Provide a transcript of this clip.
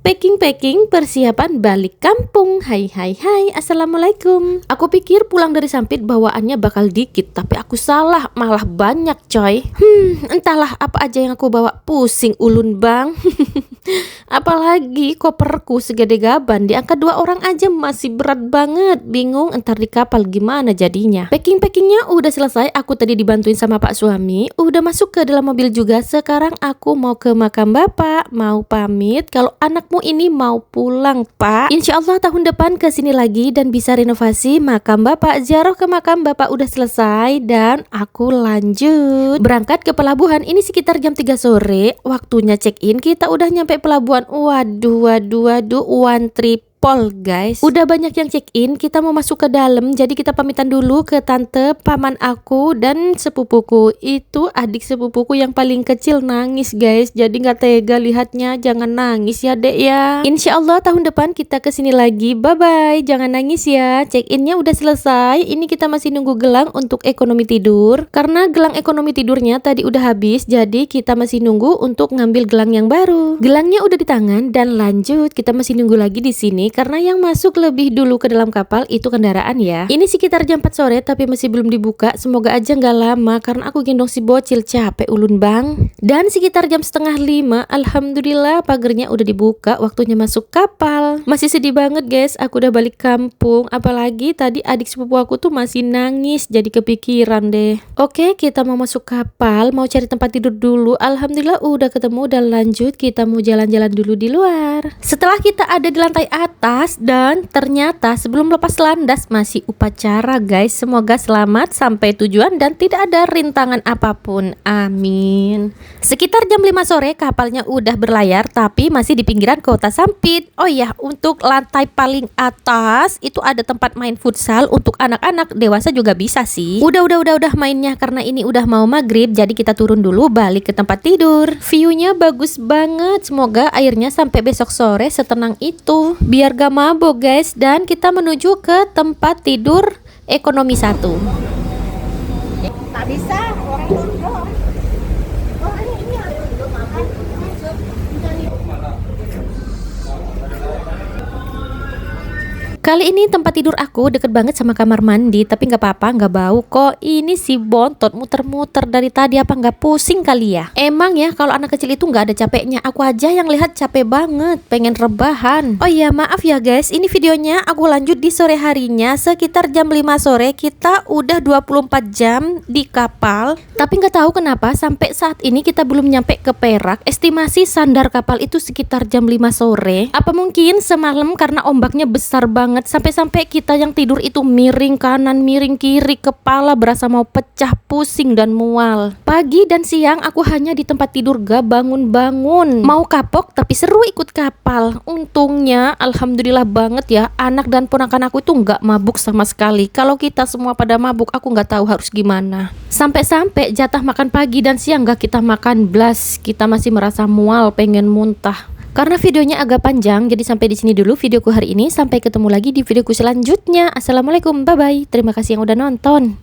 Packing persiapan balik kampung. Hai hai hai, assalamualaikum. Aku pikir pulang dari Sampit bawaannya bakal dikit, tapi aku salah, malah banyak coy. Entahlah apa aja yang aku bawa, pusing ulun bang. Apalagi koperku segede gaban, diangkat 2 orang aja masih berat banget. Bingung entar di kapal gimana jadinya. Packingnya udah selesai, aku tadi dibantuin sama pak suami. Udah masuk ke dalam mobil juga. Sekarang aku mau ke makam bapak, mau pamit kalau anakmu ini mau pulang pak. Insya Allah tahun depan kesini lagi dan bisa renovasi makam bapak. Ziarah ke makam bapak udah selesai dan aku lanjut berangkat ke pelabuhan. Ini sekitar jam 3 sore, waktunya check in. Kita udah nyampe pelabuhan. Waduh, one trip guys, udah banyak yang check in. Kita mau masuk ke dalam, jadi kita pamitan dulu ke tante, paman aku dan sepupuku. Itu adik sepupuku yang paling kecil nangis guys, jadi nggak tega lihatnya. Jangan nangis ya dek ya. Insya Allah tahun depan kita kesini lagi. Bye bye, jangan nangis ya. Check innya udah selesai. Ini kita masih nunggu gelang untuk ekonomi tidur, karena gelang ekonomi tidurnya tadi udah habis, jadi kita masih nunggu untuk ngambil gelang yang baru. Gelangnya udah di tangan dan lanjut kita masih nunggu lagi di sini karena yang masuk lebih dulu ke dalam kapal itu kendaraan ya. Ini sekitar jam 4 sore tapi masih belum dibuka. Semoga aja nggak lama karena aku gendong si bocil, capek ulun bang. Dan sekitar jam setengah 5, alhamdulillah pagernya udah dibuka, waktunya masuk kapal. Masih sedih banget guys, aku udah balik kampung. Apalagi tadi adik sepupu aku tuh masih nangis, jadi kepikiran deh. Oke, kita mau masuk kapal, mau cari tempat tidur dulu. Alhamdulillah udah ketemu dan lanjut kita mau jalan-jalan dulu di luar. Setelah kita ada di lantai atas dan ternyata sebelum lepas landas masih upacara guys. Semoga selamat sampai tujuan dan tidak ada rintangan apapun, amin. Sekitar jam 5 sore kapalnya udah berlayar tapi masih di pinggiran kota Sampit. Oh ya, untuk lantai paling atas itu ada tempat main futsal untuk anak-anak, dewasa juga bisa sih. Udah mainnya karena ini udah mau maghrib, jadi kita turun dulu balik ke tempat tidur. Viewnya bagus banget, semoga airnya sampai besok sore setenang itu biar gak mabuk guys. Dan kita menuju ke tempat tidur ekonomi 1. Tak bisa orang dulu. Oh ini harus dulu makan. Kali ini tempat tidur aku deket banget sama kamar mandi, tapi nggak apa-apa, nggak bau kok. Ini si bontot muter-muter dari tadi, apa nggak pusing kali ya? Emang ya kalau anak kecil itu nggak ada capeknya, aku aja yang lihat capek banget, pengen rebahan. Oh iya maaf ya guys, ini videonya aku lanjut di sore harinya. Sekitar jam 5 sore kita udah 24 jam di kapal, tapi nggak tahu kenapa sampai saat ini kita belum nyampe ke Perak. Estimasi sandar kapal itu sekitar jam 5 sore. Apa mungkin semalam karena ombaknya besar banget sampai-sampai kita yang tidur itu miring kanan miring kiri, kepala berasa mau pecah, pusing dan mual. Pagi dan siang aku hanya di tempat tidur gak bangun-bangun. Mau kapok tapi seru ikut kapal. Untungnya alhamdulillah banget ya, anak dan ponakan aku itu gak mabuk sama sekali. Kalau kita semua pada mabuk aku gak tahu harus gimana. Sampai-sampai jatah makan pagi dan siang gak kita makan blas. Kita masih merasa mual, pengen muntah. Karena videonya agak panjang, jadi sampai di sini dulu videoku hari ini. Sampai ketemu lagi di videoku selanjutnya. Assalamualaikum, bye bye. Terima kasih yang udah nonton.